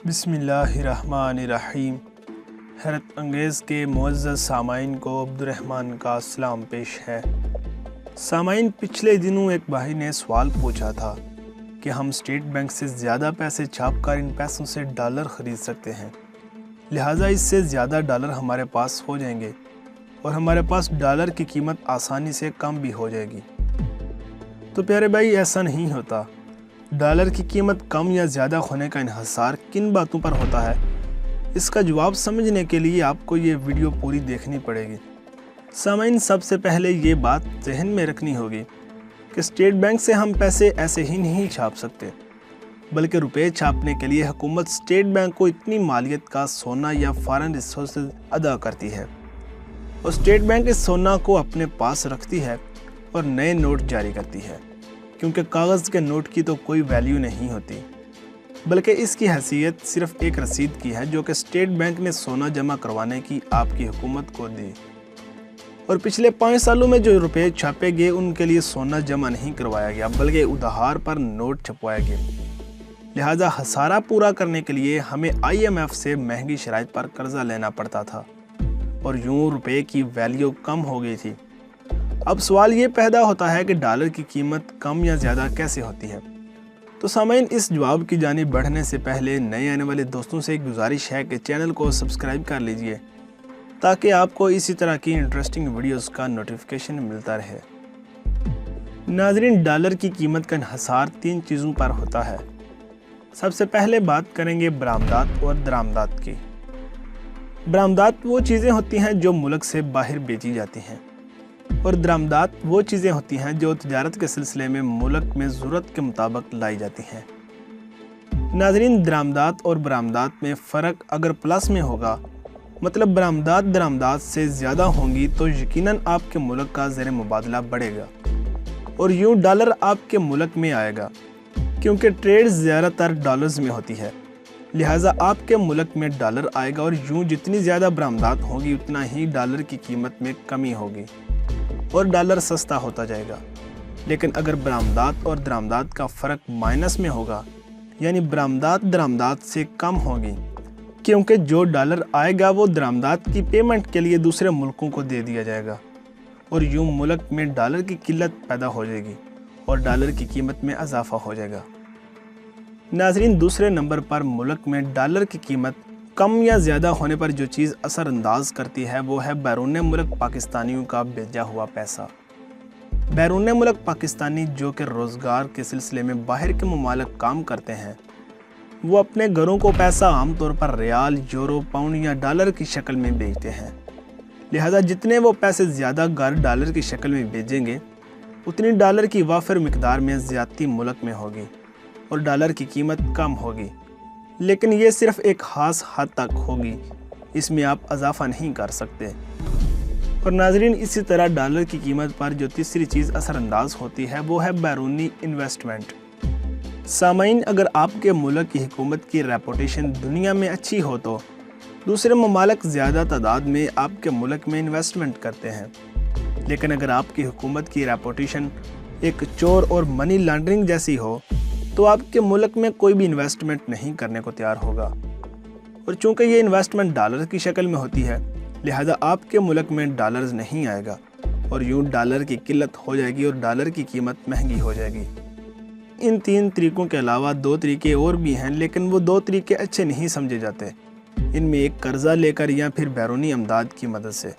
बिस्मिल्लाहिर्रहमानिर्रहीम। हैरत अंगेज़ के मुअज़्ज़ज़ सामाइन को अब्दुर्रहमान का सलाम पेश है। सामाइन, पिछले दिनों एक भाई ने सवाल पूछा था कि हम स्टेट बैंक से ज़्यादा पैसे छाप कर इन पैसों से डॉलर ख़रीद सकते हैं, लिहाजा इससे ज़्यादा डॉलर हमारे पास हो जाएंगे और हमारे पास डॉलर की कीमत आसानी से कम भी हो जाएगी। तो प्यारे भाई, ऐसा नहीं होता। डॉलर की कीमत कम या ज़्यादा होने का इन्हिसार किन बातों पर होता है, इसका जवाब समझने के लिए आपको ये वीडियो पूरी देखनी पड़ेगी। सामाइन, सबसे पहले ये बात जहन में रखनी होगी कि स्टेट बैंक से हम पैसे ऐसे ही नहीं छाप सकते, बल्कि रुपए छापने के लिए हुकूमत स्टेट बैंक को इतनी मालियत का सोना या फॉरेन रिसोर्सेज अदा करती है और स्टेट बैंक इस सोना को अपने पास रखती है और नए नोट जारी करती है, क्योंकि कागज़ के नोट की तो कोई वैल्यू नहीं होती, बल्कि इसकी हैसियत सिर्फ एक रसीद की है जो कि स्टेट बैंक ने सोना जमा करवाने की आपकी हुकूमत को दी। और पिछले 5 सालों में जो रुपए छापे गए उनके लिए सोना जमा नहीं करवाया गया, बल्कि उधार पर नोट छपवाया गया। लिहाजा खसारा पूरा करने के लिए हमें IMF से महंगी शराइत पर कर्जा लेना पड़ता था और यूँ रुपए की वैल्यू कम हो गई थी। अब सवाल ये पैदा होता है कि डॉलर की कीमत कम या ज़्यादा कैसे होती है। तो सामाइन, इस जवाब की जानिब बढ़ने से पहले नए आने वाले दोस्तों से एक गुजारिश है कि चैनल को सब्सक्राइब कर लीजिए ताकि आपको इसी तरह की इंटरेस्टिंग वीडियोस का नोटिफिकेशन मिलता रहे। नाज़रीन, डॉलर की कीमत का इन्हिसार 3 चीज़ों पर होता है। सबसे पहले बात करेंगे बरामदात और दरामदात की। बरामदात वो चीज़ें होती हैं जो मुल्क से बाहर बेची जाती हैं और दरामदात वो चीज़ें होती हैं जो तिजारत के सिलसिले में मुल्क में ज़रूरत के मुताबिक लाई जाती हैं। नाज़रीन, दरामदात और बरामदात में फ़र्क अगर प्लस में होगा, मतलब बरामदात दरामदात से ज़्यादा होंगी, तो यकीनन आपके मुल्क का ज़र मुबादला बढ़ेगा और यूँ डॉलर आपके मुल्क में आएगा, क्योंकि ट्रेड ज़्यादातर डॉलर्स में होती है। लिहाजा आपके मुल्क में डॉलर आएगा और यूँ जितनी ज़्यादा बरामदात होगी उतना ही डॉलर की कीमत में कमी होगी और डॉलर सस्ता होता जाएगा। लेकिन अगर बरामदात और दरामदात का फ़र्क माइनस में होगा, यानी बरामदात दरामदात से कम होगी, क्योंकि जो डॉलर आएगा वो दरामदात की पेमेंट के लिए दूसरे मुल्कों को दे दिया जाएगा और यूँ मुल्क में डॉलर की किल्लत पैदा हो जाएगी और डॉलर की कीमत में इजाफा हो जाएगा। नाज़रीन, दूसरे नंबर पर मुल्क में डॉलर की कीमत कम या ज़्यादा होने पर जो चीज़ असरअंदाज करती है वो है बैरून मुल्क पाकिस्तानियों का भेजा हुआ पैसा। बैरून मुल्क पाकिस्तानी जो कि रोज़गार के सिलसिले में बाहर के ममालिक काम करते हैं, वो अपने घरों को पैसा आमतौर पर रियाल, यूरो, पाउंड या डॉलर की शक्ल में भेजते हैं। लिहाजा जितने वो पैसे ज़्यादा घर डॉलर की शक्ल में भेजेंगे, उतनी डॉलर की वाफिर मिकदार में ज़्यादती मुल्क में होगी और डॉलर की कीमत कम होगी। लेकिन ये सिर्फ एक ख़ास हद तक होगी, इसमें आप इजाफा नहीं कर सकते। और नाज़रीन, इसी तरह डॉलर की कीमत पर जो तीसरी चीज़ असरअंदाज होती है वो है बैरूनी इन्वेस्टमेंट। सामाइन, अगर आपके मुल्क की हुकूमत की रेपुटेशन दुनिया में अच्छी हो तो दूसरे ममालिक ज़्यादा तादाद में आपके मुल्क में इन्वेस्टमेंट करते हैं। लेकिन अगर आपकी हुकूमत की रेपुटेशन एक चोर और मनी लॉन्ड्रिंग जैसी हो तो आपके मुल्क में कोई भी इन्वेस्टमेंट नहीं करने को तैयार होगा। और चूंकि ये इन्वेस्टमेंट डॉलर की शक्ल में होती है, लिहाजा आपके मुल्क में डॉलर्स नहीं आएगा और यूँ डॉलर की किल्लत हो जाएगी और डॉलर की कीमत महंगी हो जाएगी। इन 3 तरीक़ों के अलावा 2 तरीके और भी हैं, लेकिन वो 2 तरीके अच्छे नहीं समझे जाते। इनमें एक कर्जा लेकर या फिर बैरूनी अमदाद की मदद से।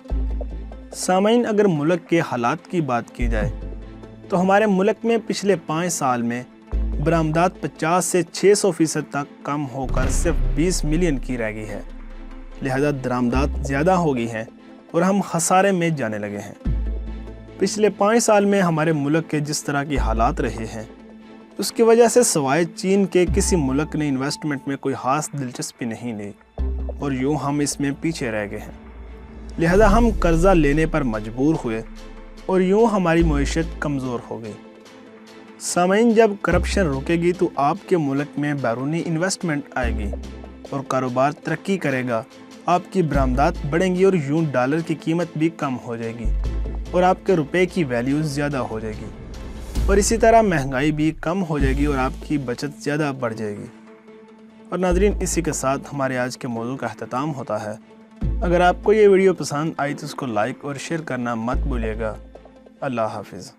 सामाइन, अगर मुल्क के हालात की बात की जाए तो हमारे मुल्क में पिछले 5 साल में बरामदात 50 से 600% तक कम होकर सिर्फ 20 मिलियन की रह गई है। लिहाजा दरामदात ज़्यादा हो गई हैं और हम खसारे में जाने लगे हैं। पिछले 5 साल में हमारे मुल्क के जिस तरह की हालात रहे हैं, उसकी वजह से सवाए चीन के किसी मुल्क ने इन्वेस्टमेंट में कोई ख़ास दिलचस्पी नहीं ली और यूँ हम इसमें पीछे रह गए हैं। लिहाजा हम कर्जा लेने पर मजबूर हुए और यूँ हमारी मईशत कमज़ोर हो गई। सामाइन, जब करप्शन रुकेगी तो आपके मुल्क में बैरूनी इन्वेस्टमेंट आएगी और कारोबार तरक्की करेगा, आपकी बरामदात बढ़ेंगी और यूँ डॉलर की कीमत भी कम हो जाएगी और आपके रुपए की वैल्यू ज़्यादा हो जाएगी और इसी तरह महंगाई भी कम हो जाएगी और आपकी बचत ज़्यादा बढ़ जाएगी। اور ناظرین، اسی کے ساتھ ہمارے آج کے موضوع کا اختتام ہوتا ہے۔ اگر آپ کو یہ ویڈیو پسند آئی تو اس کو لائک اور شیئر کرنا مت بھولیے گا۔ اللہ حافظ۔